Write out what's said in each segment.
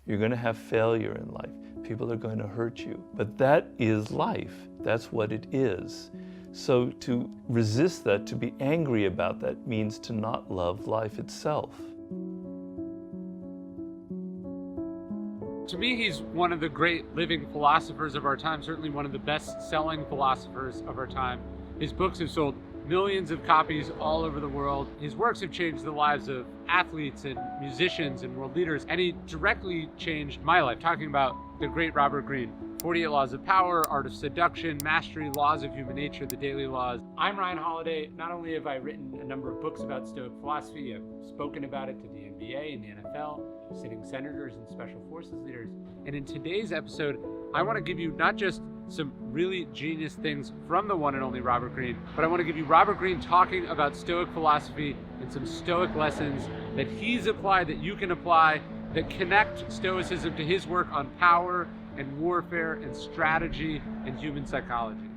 You're going to have failure in life. People are going to hurt you. But that is life. That's what it is. So to resist that, to be angry about that, means to not love life itself. To me, he's one of the great living philosophers of our time, certainly one of the best-selling philosophers of our time. His books have sold millions of copies all over the world. His works have changed the lives of athletes and musicians and world leaders, and he directly changed my life, talking about the great Robert Greene. 48 Laws of Power, Art of Seduction, Mastery, Laws of Human Nature, The Daily Laws. I'm Ryan Holiday. Not only have I written a number of books about Stoic philosophy, I've spoken about it to the NBA and the NFL, sitting senators and special forces leaders. And in today's episode, I want to give you not just some really genius things from the one and only Robert Greene, but I want to give you Robert Greene talking about Stoic philosophy and some Stoic lessons that he's applied, that you can apply, that connect Stoicism to his work on power and warfare and strategy and human psychology.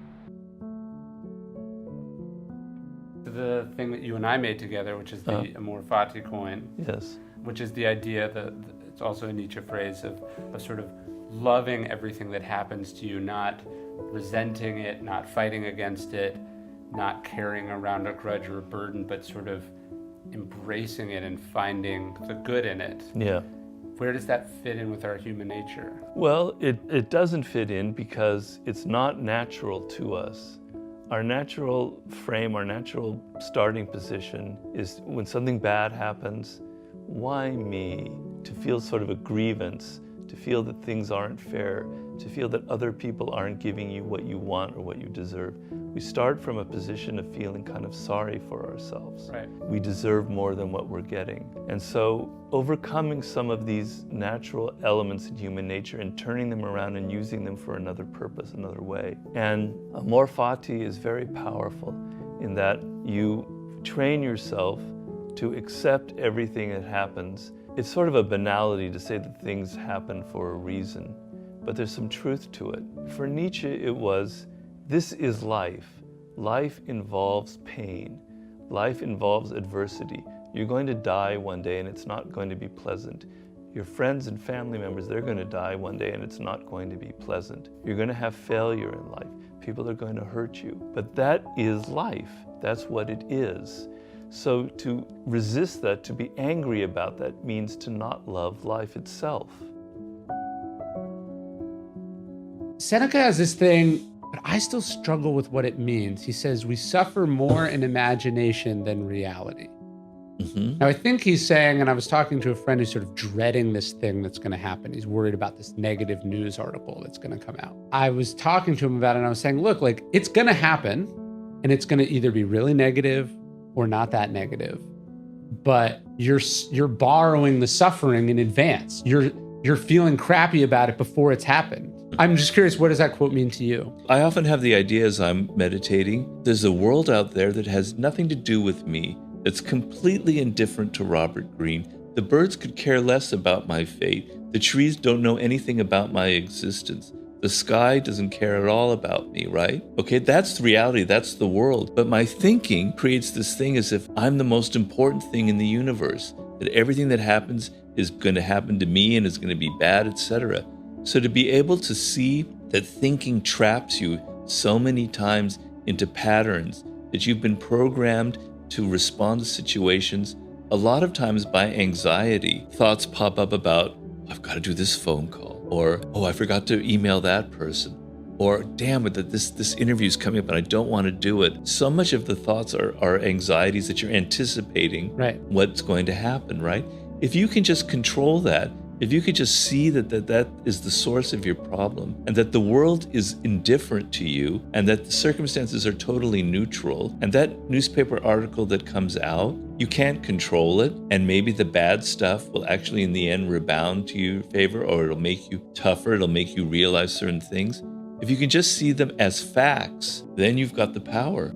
The thing that you and I made together, which is the Amor Fati coin, Yes. which is the idea that it's also a Nietzsche phrase of sort of loving everything that happens to you, not resenting it, not fighting against it, not carrying around a grudge or a burden, but sort of embracing it and finding the good in it. Yeah. Where does that fit in with our human nature? Well, it doesn't fit in because it's not natural to us. Our natural frame, our natural starting position is when something bad happens, why me? To feel sort of a grievance, to feel that things aren't fair, to feel that other people aren't giving you what you want or what you deserve. We start from a position of feeling kind of sorry for ourselves. Right. We deserve more than what we're getting. And so overcoming some of these natural elements in human nature and turning them around and using them for another purpose, another way. And Amor Fati is very powerful in that you train yourself to accept everything that happens. It's sort of a banality to say that things happen for a reason, but there's some truth to it. For Nietzsche, it was, this is life. Life involves pain. Life involves adversity. You're going to die one day and it's not going to be pleasant. Your friends and family members, they're going to die one day and it's not going to be pleasant. You're going to have failure in life. People are going to hurt you. But that is life. That's what it is. So to resist that, to be angry about that, means to not love life itself. Seneca has this thing, but I still struggle with what it means. He says, we suffer more in imagination than reality. Mm-hmm. Now, I think he's saying, and I was talking to a friend who's sort of dreading this thing that's going to happen. He's worried about this negative news article that's going to come out. I was talking to him about it, and I was saying, look, like, it's going to happen, and it's going to either be really negative or not that negative. But you're borrowing the suffering in advance. You're feeling crappy about it before it's happened. I'm just curious, what does that quote mean to you? I often have the idea as I'm meditating, there's a world out there that has nothing to do with me. It's completely indifferent to Robert Greene. The birds could care less about my fate. The trees don't know anything about my existence. The sky doesn't care at all about me, right? Okay, that's the reality, that's the world. But my thinking creates this thing as if I'm the most important thing in the universe, that everything that happens is going to happen to me and is going to be bad, etc. So to be able to see that thinking traps you so many times into patterns, that you've been programmed to respond to situations, a lot of times by anxiety, thoughts pop up about, I've got to do this phone call, or, oh, I forgot to email that person, or damn it, that this interview is coming up and I don't want to do it. So much of the thoughts are anxieties that you're anticipating what's going to happen, right? If you can just control that, if you could just see that is the source of your problem, and that the world is indifferent to you, and that the circumstances are totally neutral, and that newspaper article that comes out, you can't control it, and maybe the bad stuff will actually in the end rebound to your favor, or it'll make you tougher, it'll make you realize certain things. If you can just see them as facts, then you've got the power.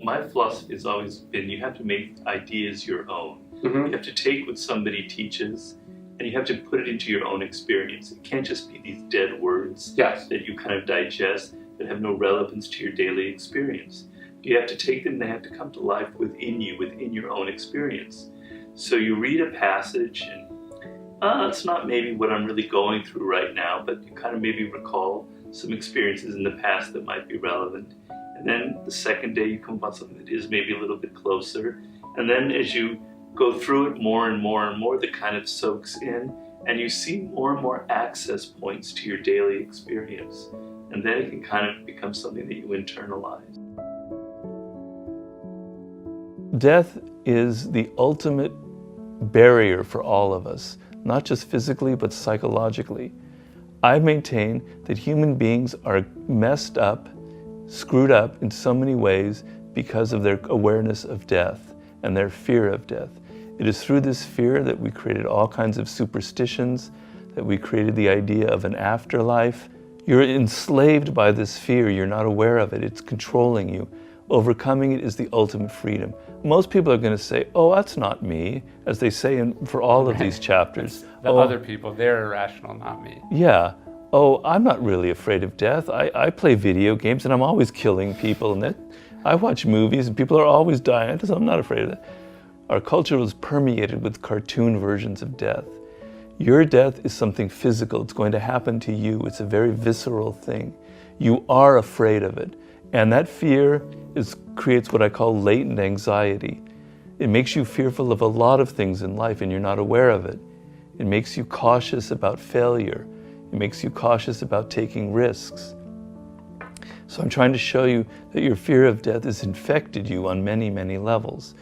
My philosophy has always been you have to make ideas your own. Mm-hmm. You have to take what somebody teaches and you have to put it into your own experience. It can't just be these dead words that you kind of digest that have no relevance to your daily experience. You have to take them, they have to come to life within you, within your own experience. So you read a passage and it's not maybe what I'm really going through right now, but you kind of maybe recall some experiences in the past that might be relevant. And then the second day you come upon something that is maybe a little bit closer. And then as you go through it more and more and more, that kind of soaks in, and you see more and more access points to your daily experience. And then it can kind of become something that you internalize. Death is the ultimate barrier for all of us, not just physically, but psychologically. I maintain that human beings are messed up, screwed up in so many ways because of their awareness of death and their fear of death. It is through this fear that we created all kinds of superstitions, that we created the idea of an afterlife. You're enslaved by this fear. You're not aware of it. It's controlling you. Overcoming it is the ultimate freedom. Most people are going to say, oh, that's not me, as they say for all of these chapters. The other people, they're irrational, not me. Yeah. Oh, I'm not really afraid of death. I play video games and I'm always killing people. And I watch movies and people are always dying. I'm not afraid of that. Our culture was permeated with cartoon versions of death. Your death is something physical. It's going to happen to you. It's a very visceral thing. You are afraid of it. And that fear creates what I call latent anxiety. It makes you fearful of a lot of things in life and you're not aware of it. It makes you cautious about failure. It makes you cautious about taking risks. So I'm trying to show you that your fear of death has infected you on many, many levels.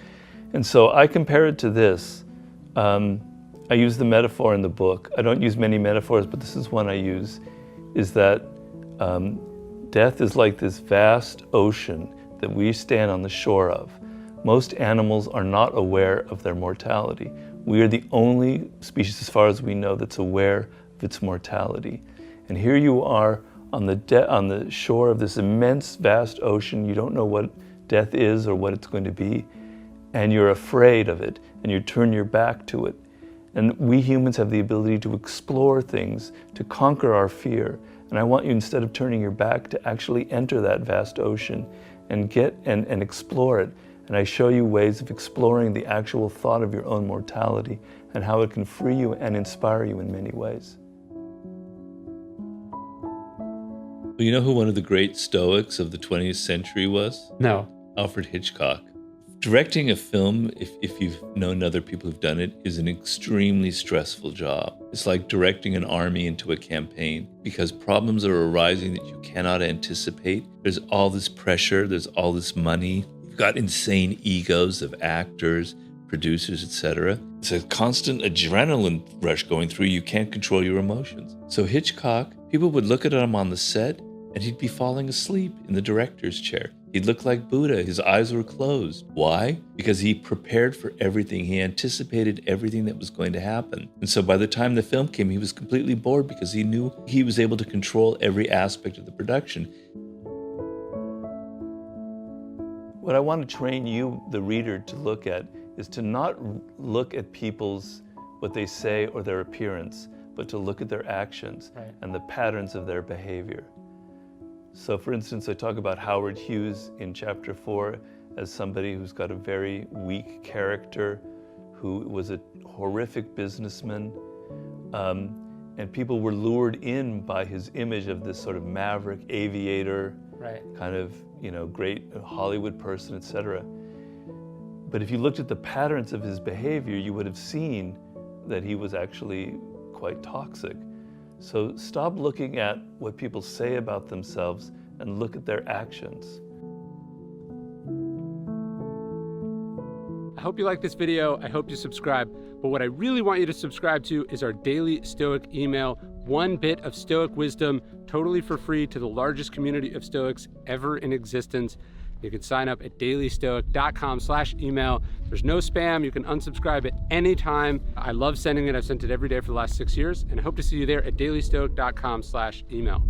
And so I compare it to this. I use the metaphor in the book. I don't use many metaphors, but this is one I use, is that death is like this vast ocean that we stand on the shore of. Most animals are not aware of their mortality. We are the only species, as far as we know, that's aware of its mortality. And here you are on the shore of this immense, vast ocean. You don't know what death is or what it's going to be, and you're afraid of it, and you turn your back to it. And we humans have the ability to explore things, to conquer our fear. And I want you, instead of turning your back, to actually enter that vast ocean and and explore it. And I show you ways of exploring the actual thought of your own mortality and how it can free you and inspire you in many ways. Well, you know who one of the great Stoics of the 20th century was? No. Alfred Hitchcock. Directing a film, if you've known other people who've done it, is an extremely stressful job. It's like directing an army into a campaign because problems are arising that you cannot anticipate. There's all this pressure, there's all this money. You've got insane egos of actors, producers, etc. It's a constant adrenaline rush going through. You can't control your emotions. So Hitchcock, people would look at him on the set and he'd be falling asleep in the director's chair. He'd look like Buddha. His eyes were closed. Why? Because he prepared for everything. He anticipated everything that was going to happen. And so by the time the film came, he was completely bored because he knew he was able to control every aspect of the production. What I want to train you, the reader, to look at is to not look at what they say or their appearance, but to look at their actions and the patterns of their behavior. So for instance, I talk about Howard Hughes in chapter 4 as somebody who's got a very weak character, who was a horrific businessman, and people were lured in by his image of this sort of maverick aviator, kind of, great Hollywood person, etc. But if you looked at the patterns of his behavior, you would have seen that he was actually quite toxic. So stop looking at what people say about themselves and look at their actions. I hope you like this video. I hope you subscribe. But what I really want you to subscribe to is our daily Stoic email. 1 bit of Stoic wisdom, totally for free, to the largest community of Stoics ever in existence. You can sign up at dailystoic.com/email. There's no spam. You can unsubscribe at any time. I love sending it. I've sent it every day for the last 6 years, and I hope to see you there at dailystoic.com/email.